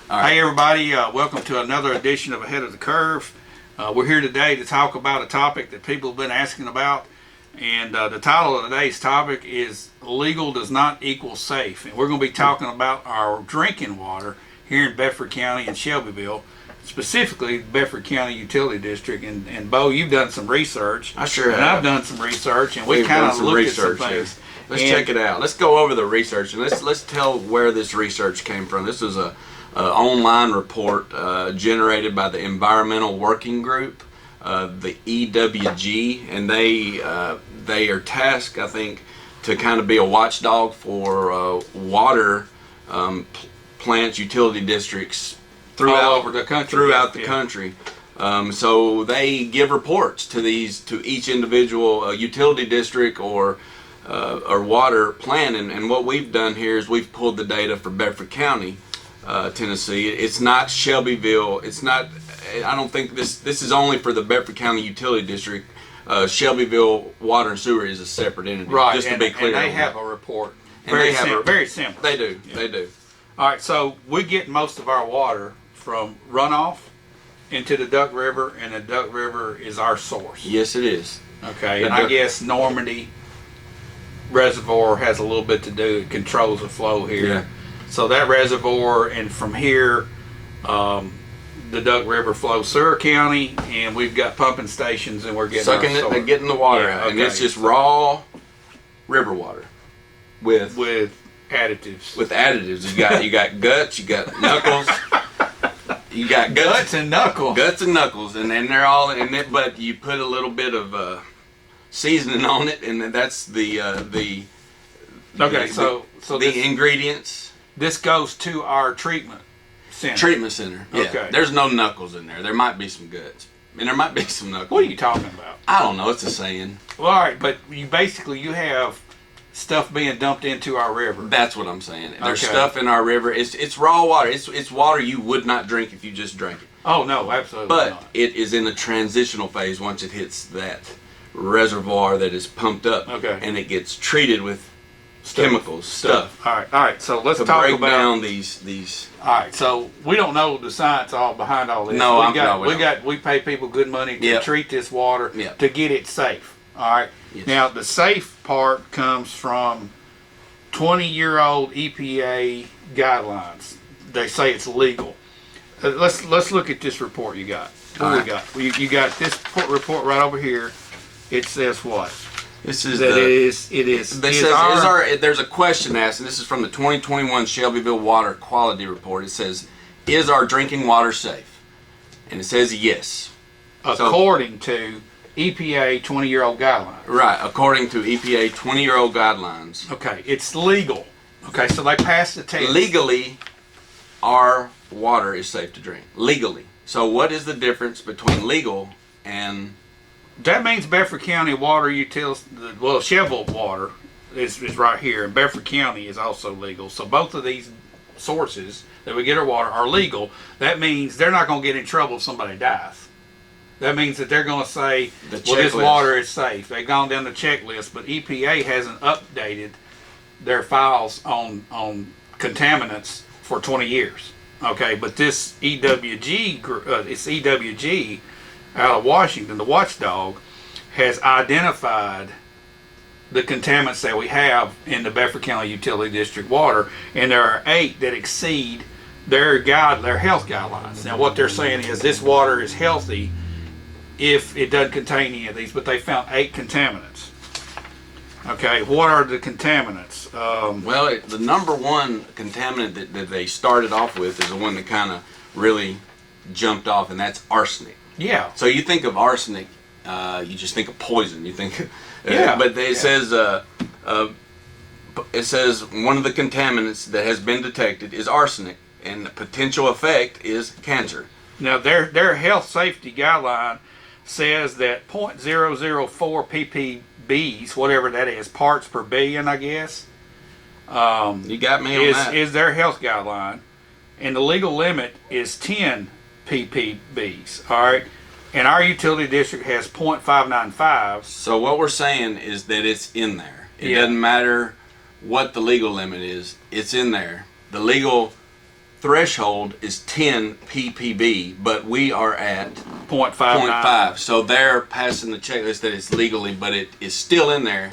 All right. Hey everybody, welcome to another edition of Ahead of the Curve. We're here today to talk about a topic that people have been asking about, and the title of today's topic is Legal Does Not Equal Safe. And we're going to be talking about our drinking water here in Bedford County and Shelbyville, specifically Bedford County Utility District. And Bo, you've done some research. I sure have. And I've done some research, and we kind of looked at some things. Let's check it out. Let's go over the research, and let's tell where this research came from. This was a online report generated by the Environmental Working Group, the EWG, and they are tasked, I think, to kind of be a watchdog for water plants, utility districts throughout the country. Throughout the country. So they give reports to each individual utility district or water plant, and what we've done here is we've pulled the data for Bedford County, Tennessee. It's not Shelbyville. It's not. I don't think this is only for the Bedford County Utility District. Shelbyville Water and Sewer is a separate entity. Right. Just to be clear. And they have a report. And Very simple. They do. Yeah. They do. All right. So we get most of our water from runoff into the Duck River, and the Duck River is our source. Yes, it is. Okay. And I guess Normandy Reservoir has a little bit to do. It controls the flow here. Yeah. So that reservoir, and from here, the Duck River flows Sewer County, and we've got pumping stations, and we're getting getting the water Yeah, out, and okay. it's just raw river water with additives. With additives. You got guts, you got knuckles. You got guts and knuckles. Guts and knuckles, and they're all in it. But you put a little bit of seasoning on it, and that's the ingredients. This goes to our treatment center. Treatment center. Yeah. Okay. There's no knuckles in there. There might be some guts, and there might be some knuckles. What are you talking about? I don't know. It's a saying. Well, all right, but you have stuff being dumped into our river. That's what I'm saying. There's Okay. stuff in our river. It's raw water. It's water you would not drink if you just drank it. Oh no, absolutely But not. it is in a transitional phase once it hits that reservoir that is pumped up, Okay. and it gets treated with chemicals, stuff. All right. So let's to talk break about down these. All right. So we don't know the science all behind all this. No, we pay people good money to Yep. treat this water Yep. to get it safe. All right. Yes. Now the safe part comes from 20-year-old EPA guidelines. They say it's legal. Let's look at this report you got. What we got? You got this report right over here. It says what? This is there's a question asked, and this is from the 2021 Shelbyville Water Quality Report. It says, "Is our drinking water safe?" And it says yes. According to EPA 20-year-old guidelines. Right, according to EPA 20-year-old guidelines. Okay, it's legal. Okay, so they passed the test. Legally, our water is safe to drink. Legally. So what is the difference between legal and... That means Bedford County water utilities, Shelbyville water is right here, and Bedford County is also legal. So both of these sources that we get our water are legal. That means they're not going to get in trouble if somebody dies. That means that they're going to say, this water is safe. They've gone down the checklist, but EPA hasn't updated their files on contaminants for 20 years. Okay, but this EWG, it's EWG out of Washington, the watchdog, has identified the contaminants that we have in the Bedford County Utility District water, and there are 8 that exceed their health guidelines. Now what they're saying is this water is healthy if it doesn't contain any of these, but they found 8 contaminants. Okay, what are the contaminants? The number one contaminant that they started off with is the one that kind of really jumped off, and that's arsenic. Yeah. So you think of arsenic, you just think of poison. You think, but it says one of the contaminants that has been detected is arsenic, and the potential effect is cancer. Now their health safety guideline says that 0.004 ppbs, whatever that is, parts per billion, I guess. You got me on that. Is their health guideline, and the legal limit is 10 ppbs. All right, and our utility district has 0.595. So what we're saying is that it's in there. It doesn't matter what the legal limit is. It's in there. The legal threshold is 10 ppb, but we are at 0.59. 0.5. So they're passing the checklist that it's legally, but it is still in there,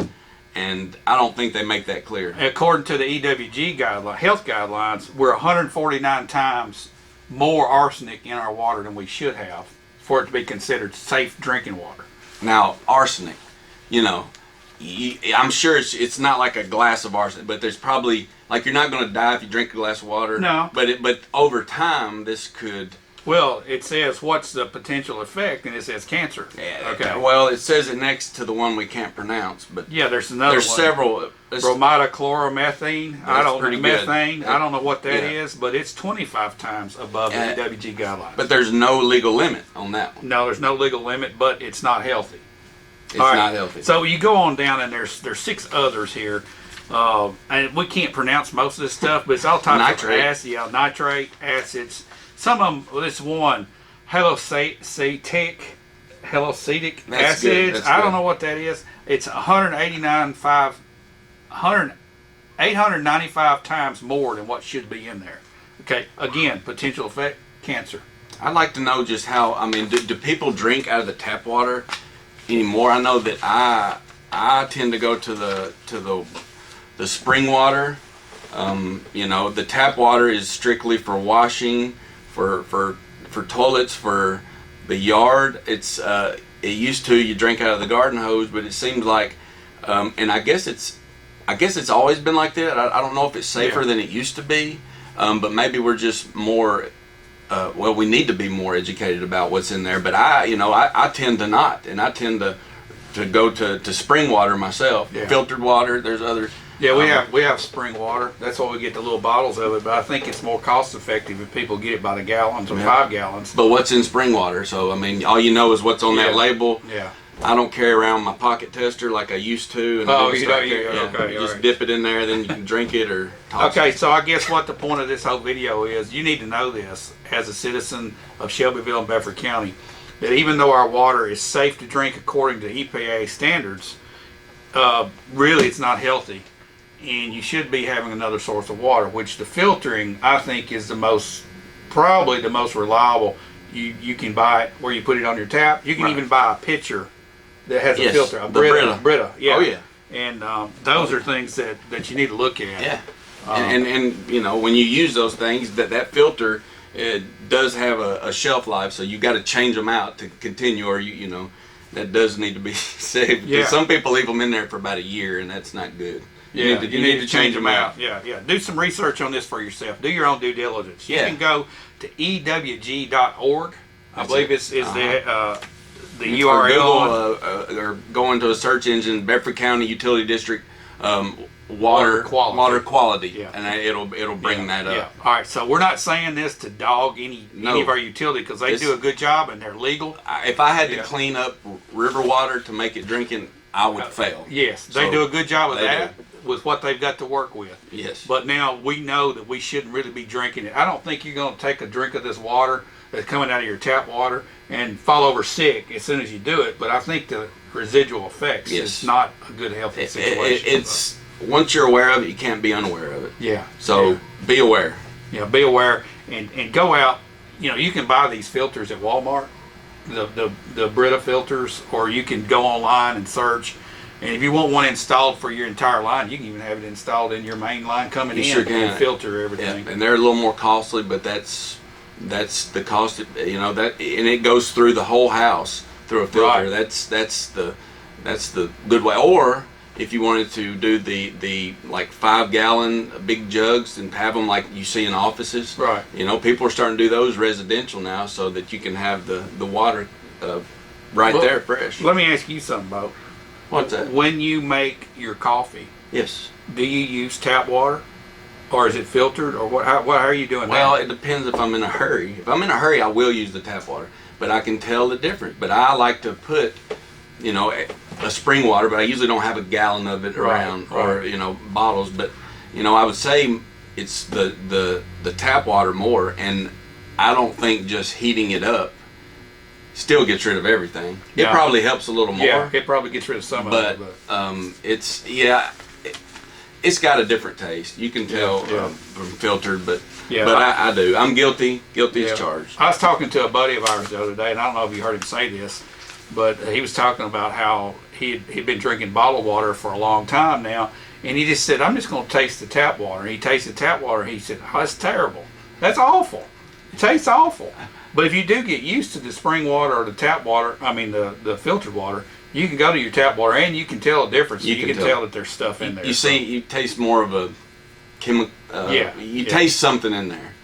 and I don't think they make that clear. According to the EWG health guidelines, we're 149 times more arsenic in our water than we should have for it to be considered safe drinking water. Now, arsenic, I'm sure it's not like a glass of arsenic, but there's probably, like, you're not going to die if you drink a glass of water. No. But over time, this could. Well, it says what's the potential effect, and it says cancer. Yeah, Okay. Well, it says it next to the one we can't pronounce, but Yeah, there's another there's one. several. Bromidochloromethane. I don't know. pretty good. Methane. I don't know what that Yeah. is, but it's 25 times above the EWG guidelines. But there's no legal limit on that one. No, there's no legal limit, but it's not healthy. It's All right. not healthy. So you go on down, and there's 6 others here, and we can't pronounce most of this stuff, but it's all types Nitrate. of acids, nitrate acids. Some of them. Well, this one, halocetic That's good. acids. That's I don't good. know what that is. It's 895 times more than what should be in there. Okay. Again, potential effect: cancer. I'd like to know just how. I mean, do people drink out of the tap water anymore? I know that I tend to go to the spring water. The tap water is strictly for washing, for toilets, for the yard. It used to, you drink out of the garden hose, but it seems like, and I guess it's always been like that. I don't know if it's safer than it used to be, but maybe we're just more. We need to be more educated about what's in there. But I tend to not, and I tend to go to spring water myself. Yeah. Filtered water. There's other. Yeah, we have spring water. That's why we get the little bottles of it. But I think it's more cost effective if people get it by the gallons or 5 gallons. But what's in spring water? So I mean, all you know is what's on that label. Yeah. I don't carry around my pocket tester like I used to. And Oh, just you don't. like that. Okay, You all just right. dip it in there, then you can drink it or toss Okay, it. so I guess what the point of this whole video is, you need to know this as a citizen of Shelbyville and Bedford County, that even though our water is safe to drink according to EPA standards, really it's not healthy, and you should be having another source of water, which the filtering, I think, is probably the most reliable. You can buy it where you put it on your tap. You can Right. even buy a pitcher that has a Yes, filter, a the Brita. Yeah. Oh yeah. And those are things that you need to look at. Yeah. And when you use those things, that filter, it does have a shelf life, so you got to change them out to continue, or that does need to be saved. Yeah. Some people leave them in there for about a year, and that's not good. Yeah, you need to change them out. Yeah. Do some research on this for yourself. Do your own due diligence. You Yeah. can go to ewg.org. I That's believe it. is the Or URL. Google, or go into a search engine, Bedford County Utility District water quality, Yeah. and it'll bring that Yeah. up. All right. So we're not saying this to dog any of our utility, because they do a good job and they're legal. If I had to Yeah. clean up river water to make it drinking, I would fail. Yes, they So, do a good job of they that with what they've got to work with. Yes. But now we know that we shouldn't really be drinking it. I don't think you're going to take a drink of this water that's coming out of your tap water and fall over sick as soon as you do it. But I think the residual effects Yes. is not a good healthy situation. It's once you're aware of it, you can't be unaware of it. Yeah. So be aware. Yeah, be aware and go out. You can buy these filters at Walmart, the Brita filters, or you can go online and search. And if you want one installed for your entire line, you can even have it installed in your main line coming You in sure can. and filter Yeah, everything. and they're a little more costly, but that's the cost. That and it goes through the whole house through a filter. Right. That's the good way. Or if you wanted to do the like 5-gallon big jugs and have them like you see in offices. Right. People are starting to do those residential now, so that you can have the water right Well, there fresh. Let me ask you something, Bo. What's that? When you make your coffee, Yes. do you use tap water, or is it filtered, or what? How are you doing Well, that? it depends if I'm in a hurry. If I'm in a hurry, I will use the tap water, but I can tell the difference. But I like to put, a spring water, but I usually don't have a gallon of it Right, around, right. or bottles. But I would say it's the tap water more, and I don't think just heating it up still gets rid of everything. It Yeah. probably helps a little more. Yeah, it probably gets rid of some But of it. it's it's got a different taste. You can tell from filtered, but I do. I'm guilty as charged. I was talking to a buddy of ours the other day, and I don't know if you heard him say this, but he was talking about how he'd been drinking bottled water for a long time now, and he just said, I'm just going to taste the tap water. And he tasted tap water, and he said, oh, that's terrible. That's awful. It tastes awful. But if you do get used to the spring water or the tap water, I mean the filtered water, you can go to your tap water and you can tell a difference. You can tell that there's stuff in there. You taste more of a chemical. Taste something in there.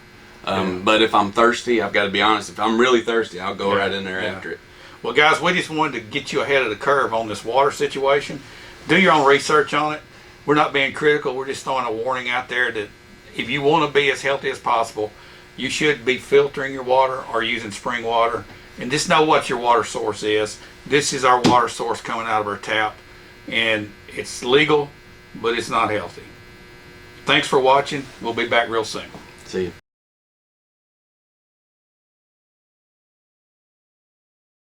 But if I'm thirsty, I've got to be honest. If I'm really thirsty, I'll go right in there after it. Well, guys, we just wanted to get you ahead of the curve on this water situation. Do your own research on it. We're not being critical. We're just throwing a warning out there that if you want to be as healthy as possible, you should be filtering your water or using spring water. And just know what your water source is. This is our water source coming out of our tap. And it's legal, but it's not healthy. Thanks for watching. We'll be back real soon. See you.